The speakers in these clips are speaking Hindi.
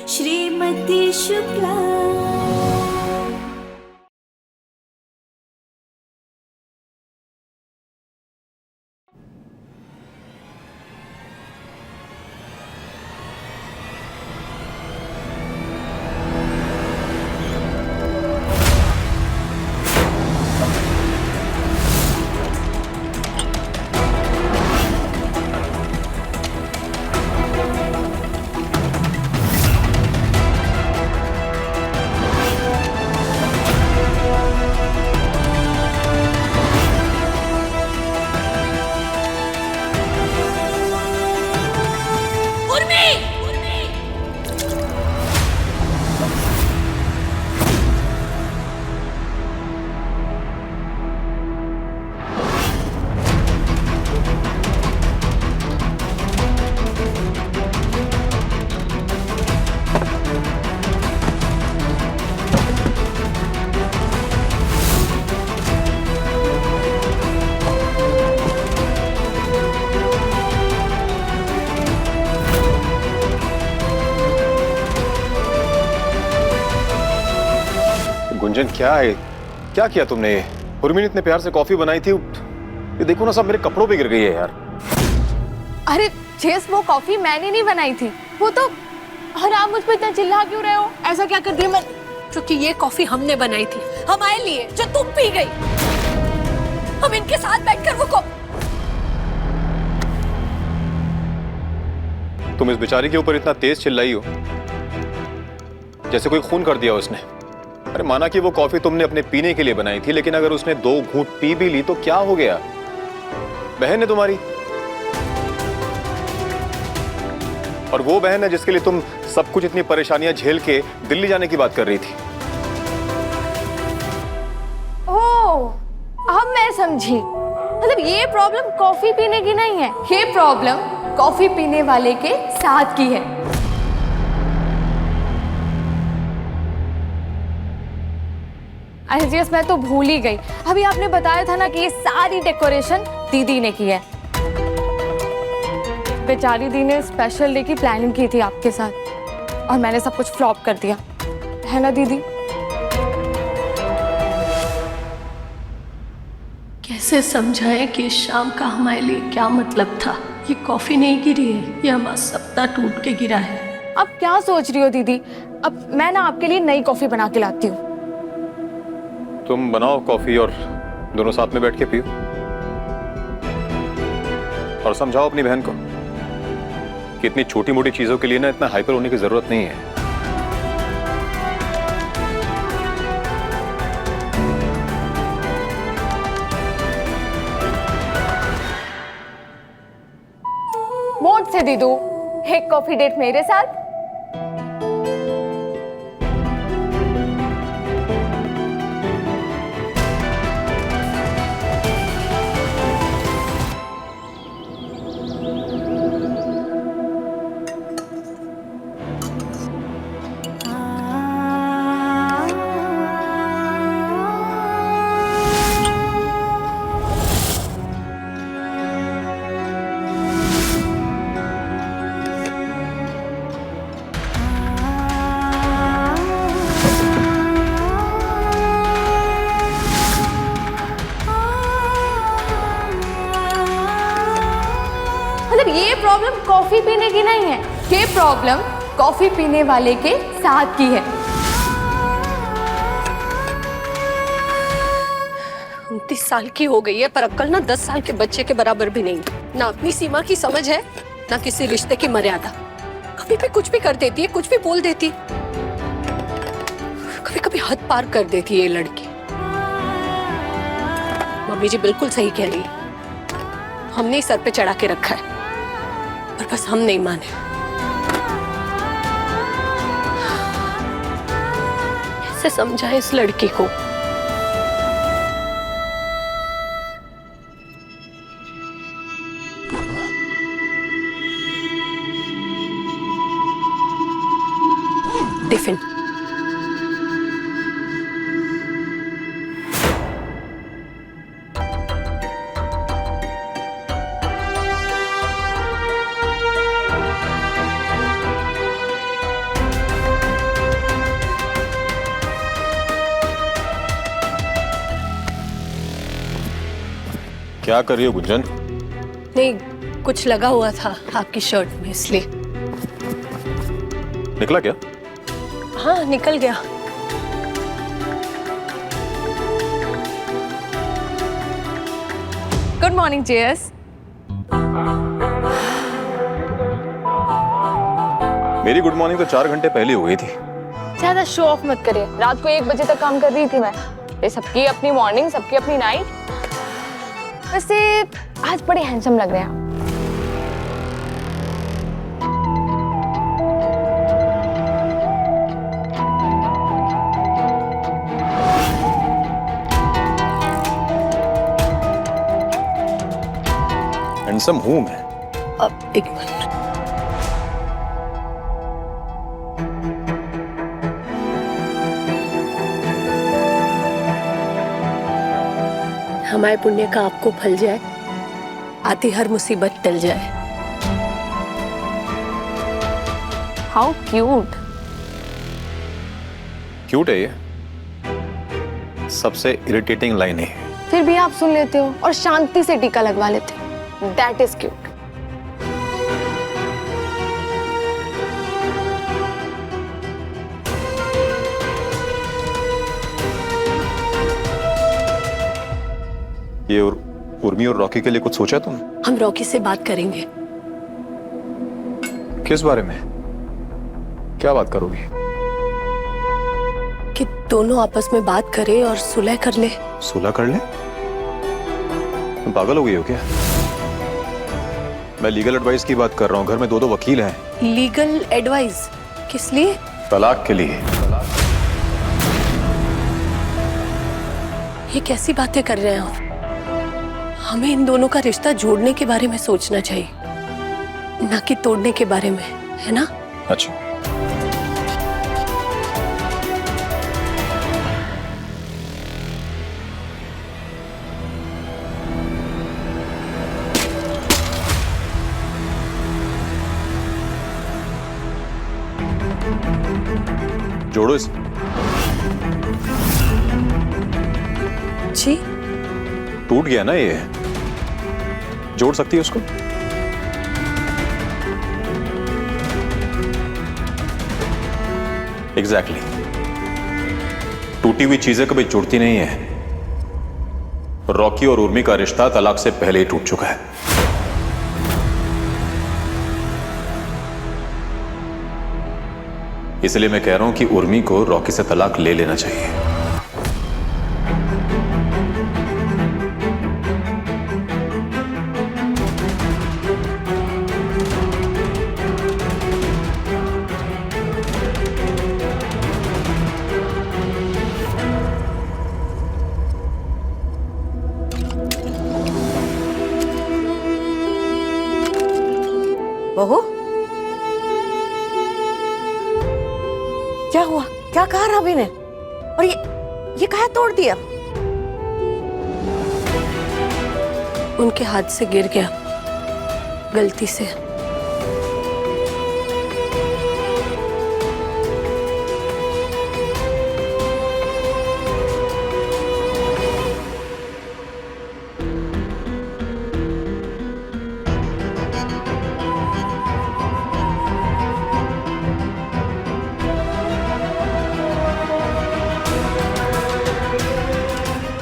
श्रीमती शुक्ला। गुंजन क्या है, क्या किया तुमने? उर्मी ने इतने प्यार से कॉफी बनाई थी, ये देखो ना सब मेरे कपड़ों पे गिर गई है यार। अरे जेस, वो कॉफी मैंने नहीं बनाई थी, वो तो। और आप मुझ पे इतना चिल्ला क्यों रहे हो? ऐसा क्या कर दिया मैं? क्योंकि ये कॉफी हमने बनाई थी, हमारे लिए, जो तुम पी गई। हम इनके साथ बैठकर वो तुम इस बेचारी के ऊपर इतना तेज चिल्लाई हो जैसे कोई खून कर दिया उसने। अरे माना कि वो कॉफी तुमने अपने पीने के लिए बनाई थी, लेकिन अगर उसने 2 घूंट पी भी ली तो क्या हो गया? बहन है तुम्हारी, और वो बहन है जिसके लिए तुम सब कुछ इतनी परेशानियां झेल के दिल्ली जाने की बात कर रही थी। ओह, अब मैं समझी। मतलब ये प्रॉब्लम कॉफी पीने की नहीं है, ये प्रॉब्लम कॉफी पीने वाले के साथ की है। अरे जेस, मैं तो भूल ही गई। अभी आपने बताया था ना कि ये सारी डेकोरेशन दीदी ने की है। बेचारी दी ने स्पेशल डे की प्लानिंग की थी आपके साथ, और मैंने सब कुछ फ्लॉप कर दिया, है ना दीदी? कैसे समझाएं कि इस शाम का हमारे लिए क्या मतलब था? ये कॉफी नहीं गिरी है, ये हमारा सपना टूट के गिरा है। अब क्या सोच रही हो दीदी? अब मैं ना आपके लिए नई कॉफी बना के लाती हूँ। तुम बनाओ कॉफी और दोनों साथ में बैठ के पियो, और समझाओ अपनी बहन को कि इतनी छोटी मोटी चीजों के लिए ना इतना हाइपर होने की जरूरत नहीं है। मोट से दीदू, एक कॉफी डेट मेरे साथ। मतलब ये प्रॉब्लम कॉफी पीने की नहीं है, ये प्रॉब्लम कॉफी पीने वाले के साथ की है। 29 साल की हो गई है, पर अक्ल ना 10 साल के बच्चे के बराबर भी नहीं। ना अपनी सीमा की समझ है, ना किसी रिश्ते की मर्यादा। कभी भी कुछ भी कर देती है, कुछ भी बोल देती, कभी कभी हद पार कर देती है ये लड़की। मम्मी जी बिल्कुल सही कह रही है, हमने ही सर पे चढ़ा के रखा है, पर बस हम नहीं माने। कैसे समझाएं इस लड़की को? टिफिन। क्या कर रही हो गुंजन? नहीं, कुछ लगा हुआ था आपकी शर्ट में इसलिए। निकला क्या? हाँ, निकल गया। Good morning JS. मेरी गुड मॉर्निंग तो 4 घंटे पहले हो गई थी। ज्यादा शो ऑफ मत करिए। रात को 1 बजे तक काम कर रही थी मैं। ये सबकी अपनी मॉर्निंग, सबकी अपनी नाइट। वैसे आज बड़े हैंडसम लग रहे हैं आप। हैंडसम हूं मैं। अब एक मिनट। हमारे पुण्य का आपको फल जाए, आती हर मुसीबत टल जाए। How cute. क्यूट है ये। सबसे इरिटेटिंग लाइन है। फिर भी आप सुन लेते हो और शांति से टीका लगवा लेते हो। That is cute. ये उर्मी और रॉकी के लिए कुछ सोचा तुमने? हम रॉकी से बात करेंगे। किस बारे में? क्या बात करोगी? कि दोनों आपस में बात करें और सुलह कर ले। सुलह कर ले? तुम पागल हो गई हो क्या? मैं लीगल एडवाइस की बात कर रहा हूँ। घर में 2 वकील हैं। लीगल एडवाइस किस लिए? तलाक के लिए। ये कैसी बातें कर रहे हैं आप? हमें इन दोनों का रिश्ता जोड़ने के बारे में सोचना चाहिए, ना कि तोड़ने के बारे में, है ना? अच्छा। जोड़ो इसे। जी? टूट गया ना ये। जोड़ सकती है उसको? एग्जैक्टली। टूटी हुई चीजें कभी जुड़ती नहीं है। रॉकी और उर्मी का रिश्ता तलाक से पहले ही टूट चुका है। इसलिए मैं कह रहा हूं कि उर्मी को रॉकी से तलाक ले लेना चाहिए। बहू, क्या हुआ? क्या कहा रवि ने? और ये काहे तोड़ दिया? उनके हाथ से गिर गया गलती से।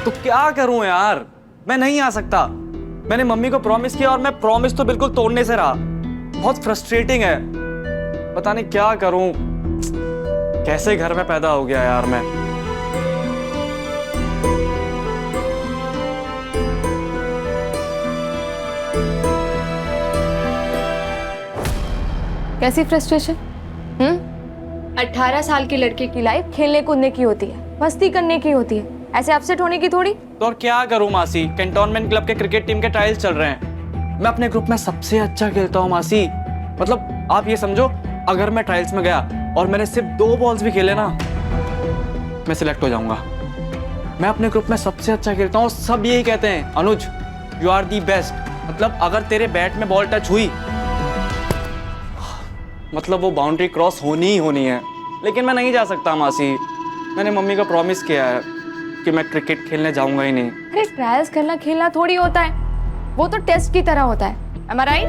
तो क्या करूं यार, मैं नहीं आ सकता। मैंने मम्मी को प्रॉमिस किया और मैं प्रॉमिस तो बिल्कुल तोड़ने से रहा। बहुत फ्रस्ट्रेटिंग है। पता नहीं क्या करूं। कैसे घर में पैदा हो गया यार मैं। कैसी फ्रस्ट्रेशन? 18 साल की लड़के की लाइफ खेलने कूदने की होती है, मस्ती करने की होती है, ऐसे अपसेट होने की थोड़ी। तो और क्या करूं मासी, कैंटोनमेंट क्लब के क्रिकेट टीम के ट्रायल्स चल रहे हैं। मैं अपने ग्रुप में सबसे अच्छा खेलता हूं मासी। मतलब आप ये समझो, अगर मैं ट्रायल्स में गया और मैंने सिर्फ 2 बॉल्स भी खेले ना, मैं सिलेक्ट हो जाऊंगा। मैं अपने ग्रुप में सबसे अच्छा खेलता हूँ। सब यही कहते हैं, अनुज यू आर दी बेस्ट। मतलब अगर तेरे बैट में बॉल टच हुई, मतलब वो बाउंड्री क्रॉस होनी ही होनी है। लेकिन मैं नहीं जा सकता मासी। मैंने मम्मी को प्रॉमिस किया है कि मैं क्रिकेट खेलने जाऊंगा ही नहीं। अरे ट्रायल्स करना खेलना थोड़ी होता है। वो तो टेस्ट की तरह होता है, am I right?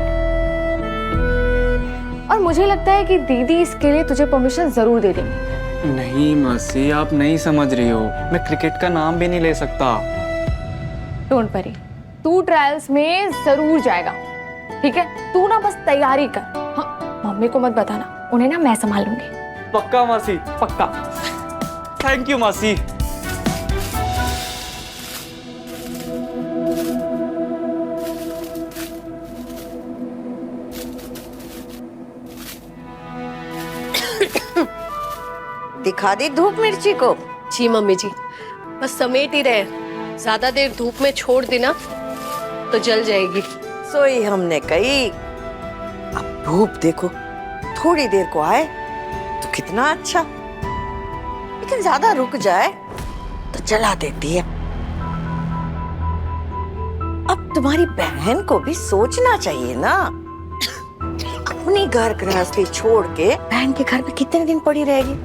और मुझे लगता है कि दीदी इसके लिए तुझे परमिशन जरूर दे देंगी। नहीं मासी, आप नहीं समझ रही हो, मैं क्रिकेट का नाम भी नहीं ले सकता। डोंट वरी, तू ट्रायल्स में जरूर जाएगा, ठीक है? तू ना बस तैयारी कर। हाँ, मम्मी को मत बताना, उन्हें ना मैं संभाल लूंगी। पक्का मासी, पक्का। थैंक यू मासी। दिखा दी धूप मिर्ची को। जी मम्मी जी, बस समेट ही रहे, ज्यादा देर धूप में छोड़ देना तो जल जाएगी। सोई हमने कही, अब धूप देखो, थोड़ी देर को आए तो कितना अच्छा, लेकिन ज्यादा रुक जाए तो जला देती है। अब तुम्हारी बहन को भी सोचना चाहिए ना, अपनी घर गृहस्थी छोड़ के बहन के घर में कितने दिन पड़ी रहेगी।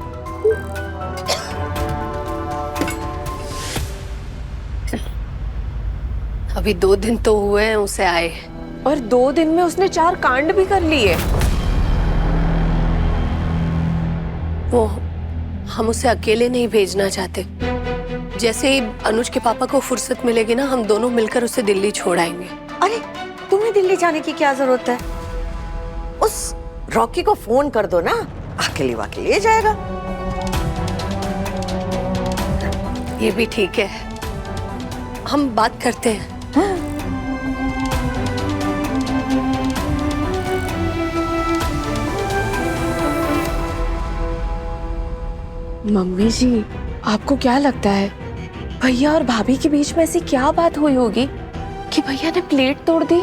अभी 2 दिन तो हुए हैं उसे आए, और 2 दिन में उसने 4 कांड भी कर लिए। वो हम उसे अकेले नहीं भेजना चाहते। जैसे ही अनुज के पापा को फुर्सत मिलेगी ना, हम दोनों मिलकर उसे दिल्ली छोड़ आएंगे। अरे तुम्हें दिल्ली जाने की क्या जरूरत है? उस रॉकी को फोन कर दो ना, अकेले वाके ले जाएगा। ये भी ठीक है, हम बात करते हैं। मम्मी जी, आपको क्या लगता है भैया और भाभी के बीच में ऐसी क्या बात हुई होगी कि भैया ने प्लेट तोड़ दी?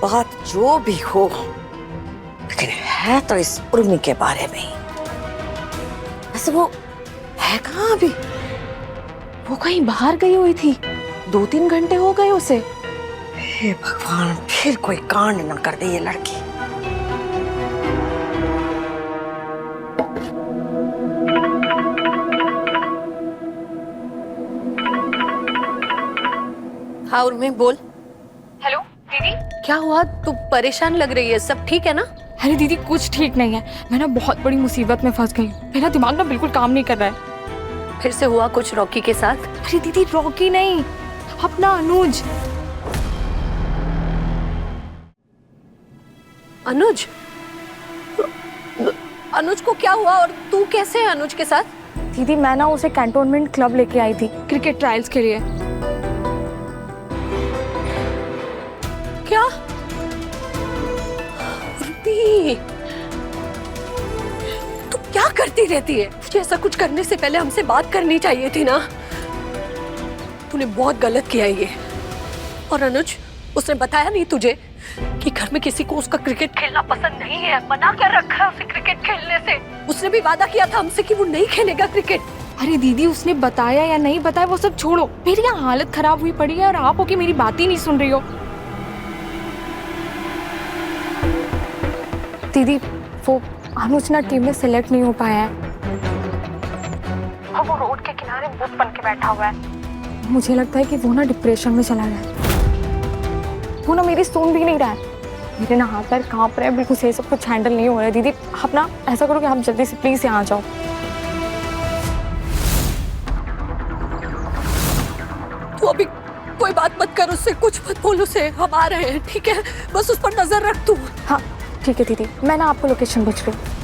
बात जो भी हो, लेकिन है तो इस उर्मी के बारे में ही। वैसे वो है कहाँ अभी? वो कहीं बाहर गई हुई थी, 2-3 घंटे हो गए उसे। हे भगवान, फिर कोई कांड न कर दे ये लड़की। हाँ उर्मी, बोल। हेलो दीदी। क्या हुआ? तू परेशान लग रही है, सब ठीक है ना? अरे दीदी कुछ ठीक नहीं है, मैं ना बहुत बड़ी मुसीबत में फंस गई हूँ। मेरा दिमाग ना बिल्कुल काम नहीं कर रहा है। फिर से हुआ कुछ रॉकी के साथ? अरे दीदी रॉकी नहीं, अपना अनुज। अनुज? अनुज को क्या हुआ और तू कैसे है अनुज के साथ? दीदी मैं ना उसे कैंटोनमेंट क्लब लेके आई थी क्रिकेट ट्रायल्स के लिए। क्या? उर्मी, तू क्या करती रहती है? तुझे ऐसा कुछ करने से पहले हमसे बात करनी चाहिए थी ना। तूने बहुत गलत किया ये। और अनुज, उसने बताया नहीं तुझे कि घर में किसी को उसका क्रिकेट खेलना पसंद नहीं है, मना कर रखा है उसे क्रिकेट खेलने से। उसने भी वादा किया था हमसे कि वो नहीं खेलेगा क्रिकेट। अरे दीदी उसने बताया या नहीं बताया वो सब छोड़ो, मेरी यहाँ हालत खराब हुई पड़ी है और आप हो कि मेरी बात ही नहीं सुन रही हो। दीदी वो अनुज ना टीम में सिलेक्ट नहीं हो पाया है, और वो रोड के किनारे बुत बन के बैठा हुआ है। मुझे लगता है कि वो ना डिप्रेशन में चला गया है। वो ना मेरी सुन भी नहीं रहा है, मेरे ना हाथ पैर कांप रहे हैं, बिल्कुल सही सब कुछ हैंडल नहीं हो रहा है। दीदी आप ना ऐसा करो कि आप जल्दी से प्लीज यहाँ आ जाओ। तू अभी कोई बात मत कर उससे, कुछ मत बोल उसे, हम आ रहे हैं, ठीक है? बस उस पर नजर रख तू। हाँ ठीक है दीदी, मैं ना आपको लोकेशन भेज रही हूँ।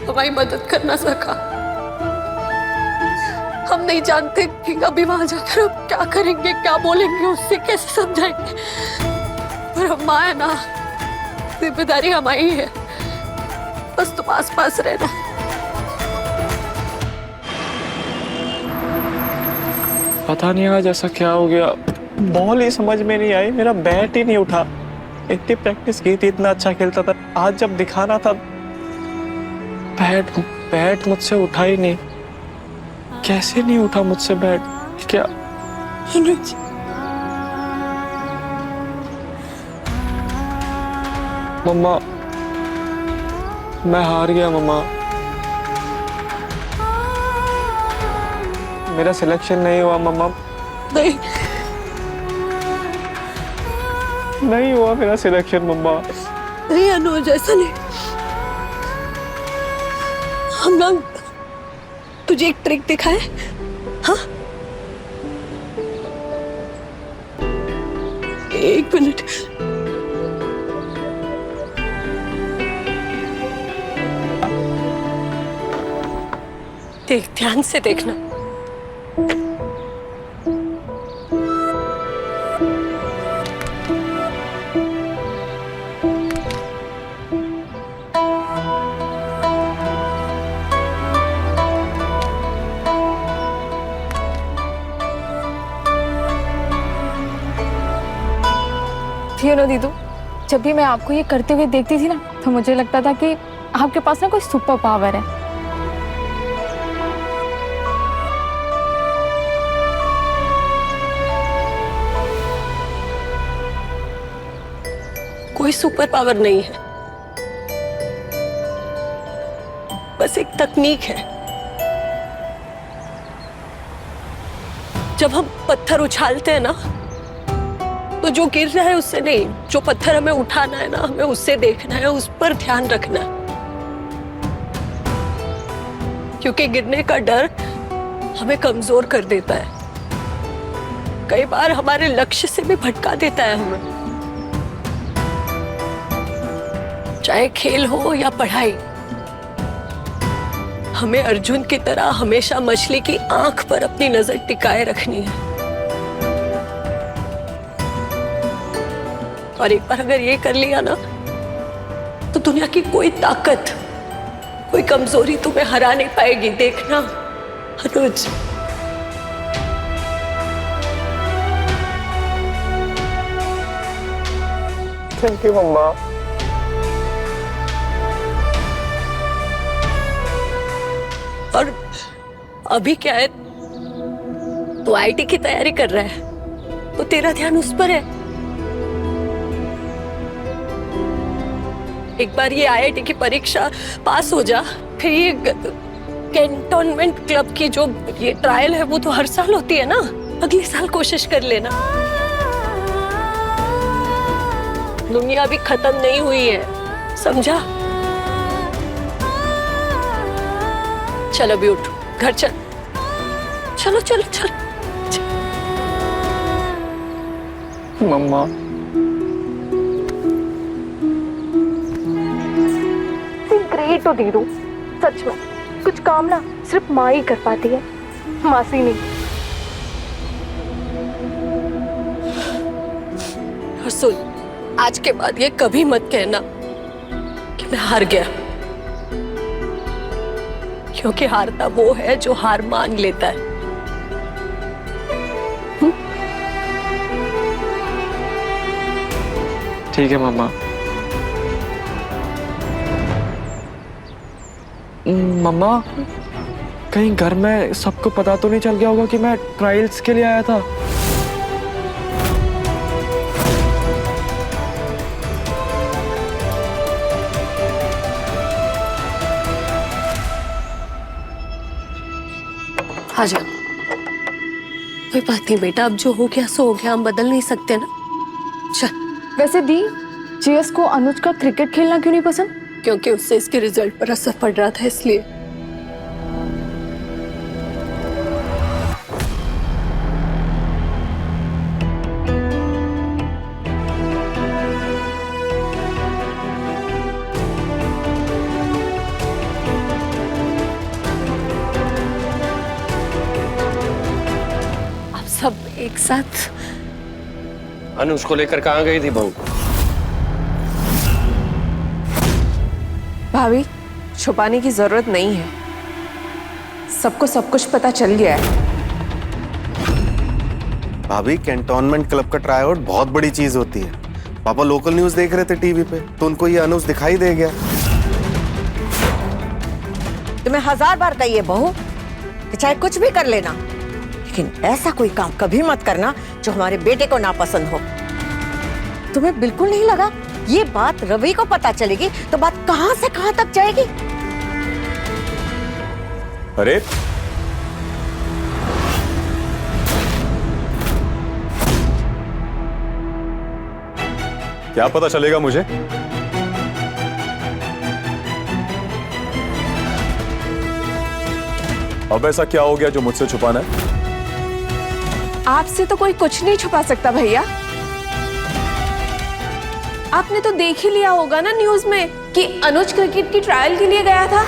हमारी मदद करना सका। हम नहीं जानते कि अभी वहां जाकर हम क्या करेंगे, क्या बोलेंगे उससे, कैसे समझाएंगे, पर हम माँ है ना, जिम्मेदारी हमारी है। बस तुम आस पास रहना। पता नहीं आज ऐसा क्या हो गया, बॉल ही समझ में नहीं आई, मेरा बैट ही नहीं उठा। इतनी प्रैक्टिस की थी, इतना अच्छा खेलता था, आज जब दिखाना था बैट मुझसे उठा ही नहीं। कैसे नहीं उठा मुझसे बैट? क्या मम्मा, मैं हार गया मम्मा, मेरा सिलेक्शन नहीं हुआ मम्मा, नहीं नहीं हुआ मेरा सिलेक्शन मम्मा। नहीं अनुज, ऐसा नहीं। हम लोग तुझे एक ट्रिक दिखाए, हाँ? एक मिनट। देख, ध्यान से देखना। यू नो दीदू, जब भी मैं आपको ये करते हुए देखती थी ना, तो मुझे लगता था कि आपके पास ना कोई सुपर पावर है। कोई सुपर पावर नहीं है, बस एक तकनीक है। जब हम पत्थर उछालते हैं ना, तो जो गिर रहा है उससे नहीं, जो पत्थर हमें उठाना है ना, हमें उससे देखना है, उस पर ध्यान रखना है। क्योंकि गिरने का डर हमें कमजोर कर देता है, कई बार हमारे लक्ष्य से भी भटका देता है हमें। चाहे खेल हो या पढ़ाई, हमें अर्जुन की तरह हमेशा मछली की आंख पर अपनी नजर टिकाए रखनी है। और एक बार अगर ये कर लिया ना, तो दुनिया की कोई ताकत, कोई कमजोरी तुम्हें हरा नहीं पाएगी। देखना अनुज। थैंक यू मम्मा। और अभी क्या है, तू आईआईटी की तैयारी कर रहा है, तो तेरा ध्यान उस पर है। एक बार ये आईआईटी की परीक्षा पास हो जा, फिर ये कैंटोनमेंट क्लब की जो ये ट्रायल है, वो तो हर साल होती है ना, अगले साल कोशिश कर लेना। दुनिया अभी खत्म नहीं हुई है, समझा? चल अभी उठ, घर चल। चलो चलो चलो। मम्मा ग्रेट हो दीदू, सच में कुछ काम ना सिर्फ माँ ही कर पाती है, मासी नहीं। और सुन, आज के बाद ये कभी मत कहना कि मैं हार गया, क्योंकि हारता वो है जो हार मान लेता है। ठीक है मम्मा। मम्मा, कहीं घर में सबको पता तो नहीं चल गया होगा कि मैं ट्रायल्स के लिए आया था? आजा। कोई बात नहीं बेटा, अब जो हो गया सो हो गया, हम बदल नहीं सकते ना। चल। वैसे दी, जीएस को अनुज का क्रिकेट खेलना क्यों नहीं पसंद? क्योंकि उससे इसके रिजल्ट पर असर पड़ रहा था, इसलिए। आप सब एक साथ। अनुज को लेकर कहाँ गई थी बहू? भाभी, छुपाने की जरूरत नहीं है, सबको सब कुछ पता चल गया है। भाभी, कैंटोनमेंट क्लब का ट्राई आउट बहुत बड़ी चीज होती है। पापा लोकल न्यूज देख रहे थे टीवी पे, तो उनको ये अनुज दिखाई दे गया। तुम्हें 1000 बार कहिए बहू कि चाहे कुछ भी कर लेना, लेकिन ऐसा कोई काम कभी मत करना जो हमारे बेटे को नापसंद हो। तुम्हें बिल्कुल नहीं लगा ये बात रवि को पता चलेगी तो बात कहां से कहां तक जाएगी? अरे क्या पता चलेगा मुझे? अब ऐसा क्या हो गया जो मुझसे छुपाना है? आपसे तो कोई कुछ नहीं छुपा सकता भैया। आपने तो देख ही लिया होगा ना न्यूज में कि अनुज क्रिकेट की ट्रायल के लिए गया था।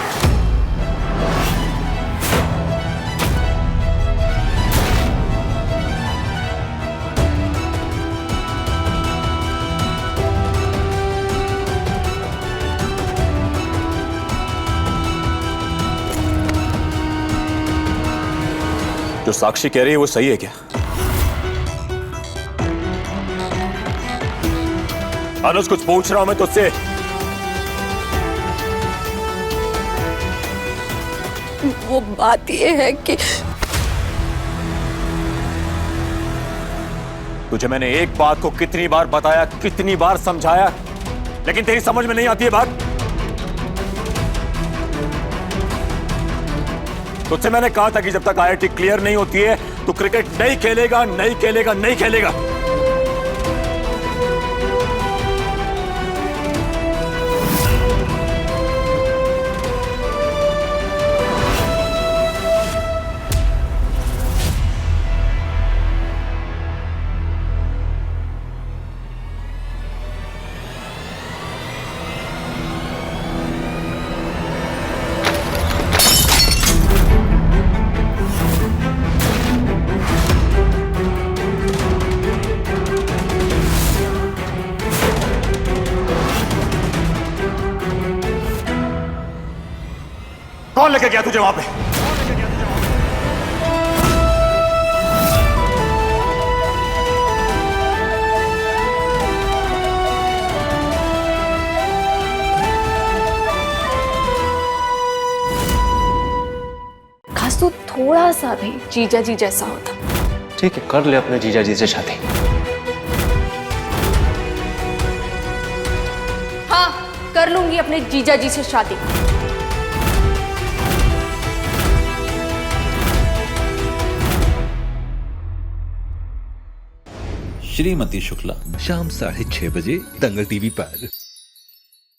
जो साक्षी कह रही है वो सही है क्या? अनुज कुछ पूछ रहा हूं मैं तुझसे। वो बात ये है कि तुझे मैंने एक बात को कितनी बार बताया, कितनी बार समझाया, लेकिन तेरी समझ में नहीं आती है बात। तुझसे मैंने कहा था कि जब तक आईआईटी क्लियर नहीं होती है तो क्रिकेट नहीं खेलेगा, नहीं खेलेगा, नहीं खेलेगा। कौन लेके गया तुझे वहां पे? खास तो थोड़ा सा भी जीजा जी जैसा होता। ठीक है, कर ले अपने जीजा जी से शादी। हाँ, कर लूंगी अपने जीजा जी से शादी। श्रीमती शुक्ला शाम 6:30 बजे दंगल टीवी पर।